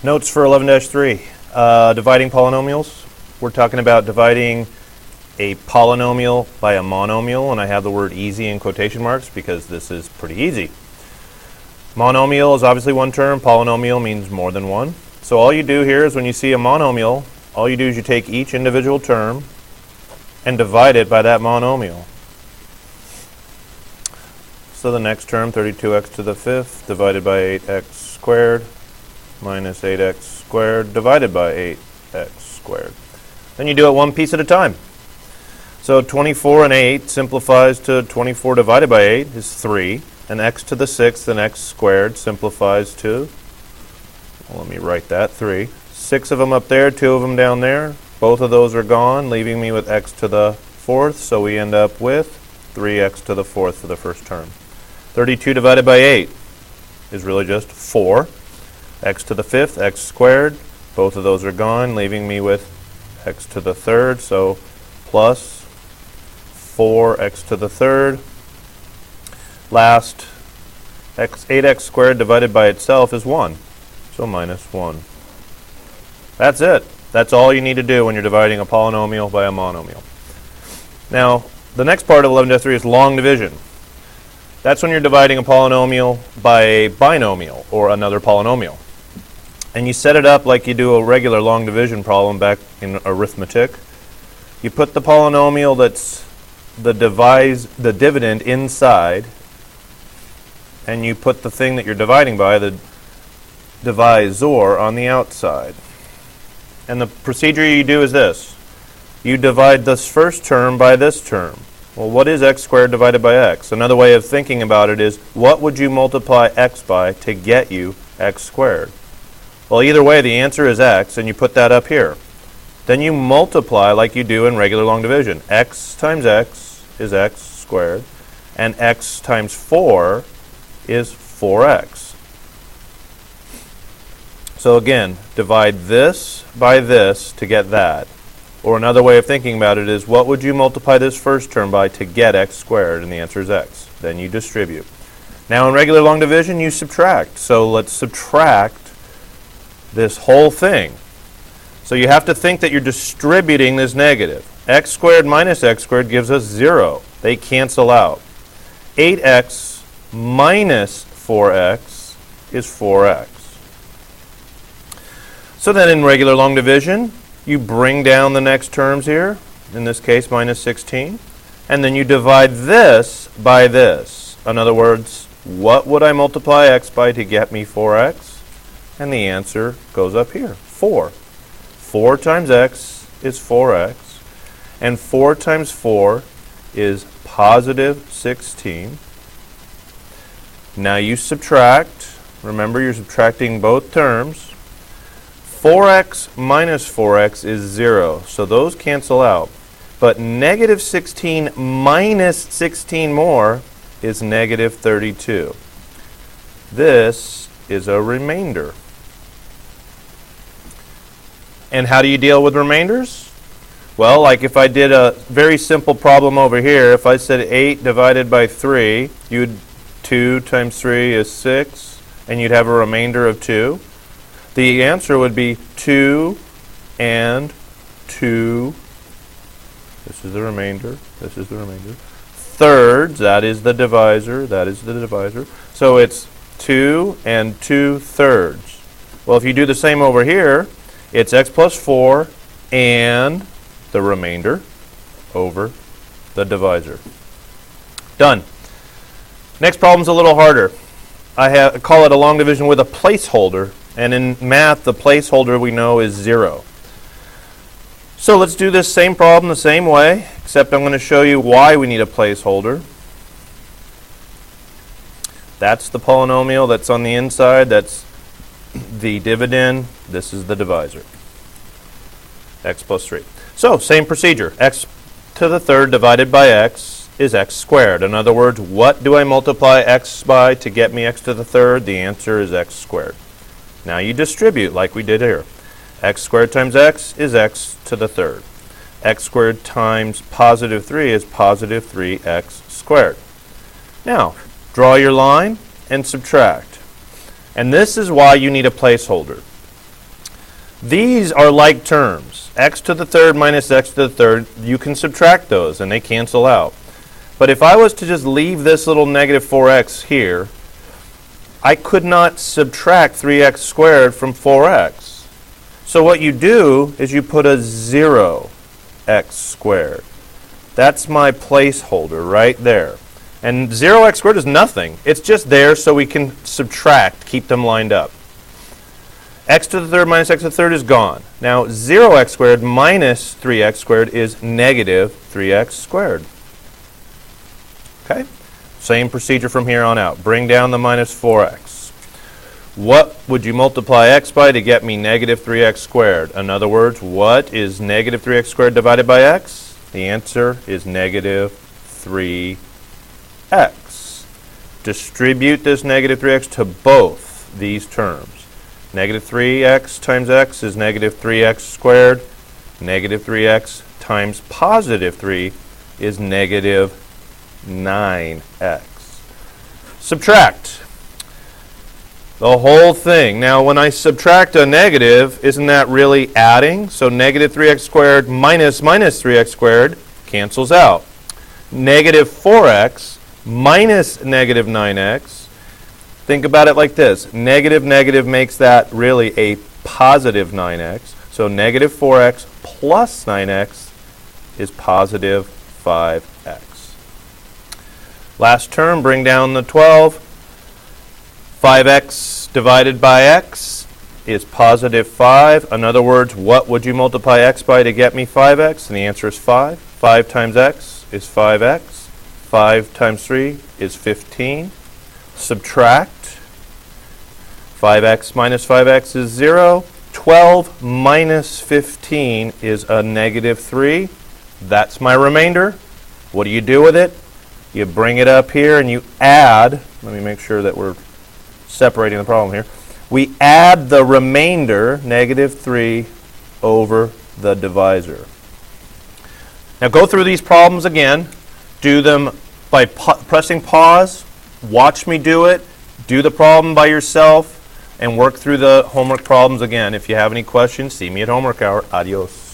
Notes for 11-3. Dividing polynomials. We're talking about dividing a polynomial by a monomial, and I have the word easy in quotation marks because this is pretty easy. Monomial is obviously one term. Polynomial means more than one. So all you do here is when you see a monomial, all you do is you take each individual term and divide it by that monomial. So the next term, 32x to the fifth, divided by 8x squared, minus 8x squared, divided by 8x squared. Then you do it one piece at a time. So 24 and 8 simplifies to 24 divided by 8 is 3. And x to the sixth and x squared simplifies to, well, let me write that, 3. 6 of them up there, 2 of them down there. Both of those are gone, leaving me with x to the fourth. So we end up with 3x to the fourth for the first term. 32 divided by 8 is really just 4. X to the fifth, x squared. Both of those are gone, leaving me with x to the third. So plus 4x to the third. Last, 8x squared divided by itself is 1. So minus 1. That's it. That's all you need to do when you're dividing a polynomial by a monomial. Now, the next part of 11-3 is long division. That's when you're dividing a polynomial by a binomial or another polynomial. And you set it up like you do a regular long division problem back in arithmetic. You put the polynomial that's the dividend inside, and you put the thing that you're dividing by, the divisor, on the outside. And the procedure you do is this. You divide this first term by this term. Well, what is x squared divided by x? Another way of thinking about it is, what would you multiply x by to get you x squared? Well, either way, the answer is x, and you put that up here. Then you multiply like you do in regular long division. X times x is x squared, and x times 4 is 4x. So again, divide this by this to get that. Or another way of thinking about it is, what would you multiply this first term by to get x squared? And the answer is x. Then you distribute. Now in regular long division, you subtract. So let's subtract this whole thing. So you have to think that you're distributing this negative. X squared minus x squared gives us 0. They cancel out. 8x minus 4x is 4x. So then in regular long division, you bring down the next terms here, in this case minus 16, and then you divide this by this. In other words, what would I multiply x by to get me 4x? And the answer goes up here, 4. 4 times x is 4x, and 4 times 4 is positive 16. Now you subtract. Remember, you're subtracting both terms. 4x minus 4x is 0, so those cancel out. But negative 16 minus 16 more is negative 32. This is a remainder. And how do you deal with remainders? Well, like if I did a very simple problem over here, if I said 8 divided by 3, 2 times 3 is 6, and you'd have a remainder of 2. The answer would be 2 and 2. This is the remainder. This is the remainder. Thirds, that is the divisor. That is the divisor. So it's 2 and 2 thirds. Well, if you do the same over here, it's x plus 4 and the remainder over the divisor. Done. Next problem's a little harder. I call it a long division with a placeholder, and in math, the placeholder we know is 0. So let's do this same problem the same way, except I'm going to show you why we need a placeholder. That's the polynomial that's on the inside. That's the dividend. This is the divisor. X plus 3. So, same procedure. X to the third divided by x is x squared. In other words, what do I multiply x by to get me x to the third? The answer is x squared. Now you distribute like we did here. X squared times x is x to the third. X squared times positive 3 is positive 3x squared. Now, draw your line and subtract. And this is why you need a placeholder. These are like terms. X to the third minus x to the third, you can subtract those and they cancel out. But if I was to just leave this little negative 4x here, I could not subtract 3x squared from 4x. So what you do is you put a 0x squared. That's my placeholder right there. And 0x squared is nothing. It's just there so we can subtract, keep them lined up. X to the third minus x to the third is gone. Now 0x squared minus 3x squared is negative 3x squared. Okay? Same procedure from here on out. Bring down the minus 4x. What would you multiply x by to get me negative 3x squared? In other words, what is negative 3x squared divided by x? The answer is negative 3x. Distribute this negative 3x to both these terms. Negative 3x times x is negative 3x squared. Negative 3x times positive 3 is negative 9x. Subtract the whole thing. Now when I subtract a negative, isn't that really adding? So negative 3x squared minus 3x squared cancels out. Negative 4x minus negative 9x. Think about it like this. Negative makes that really a positive 9x. So negative 4x plus 9x is positive 5x. Last term, bring down the 12. 5x divided by x is positive 5. In other words, what would you multiply x by to get me 5x? And the answer is 5. 5 times x is 5x. 5 times 3 is 15. Subtract. 5x minus 5x is 0. 12 minus 15 is a negative 3. That's my remainder. What do you do with it? You bring it up here and you add. Let me make sure that we're separating the problem here. We add the remainder, negative 3, over the divisor. Now go through these problems again. Do them by pressing pause. Watch me do it. Do the problem by yourself and work through the homework problems again. If you have any questions, see me at homework hour. Adios.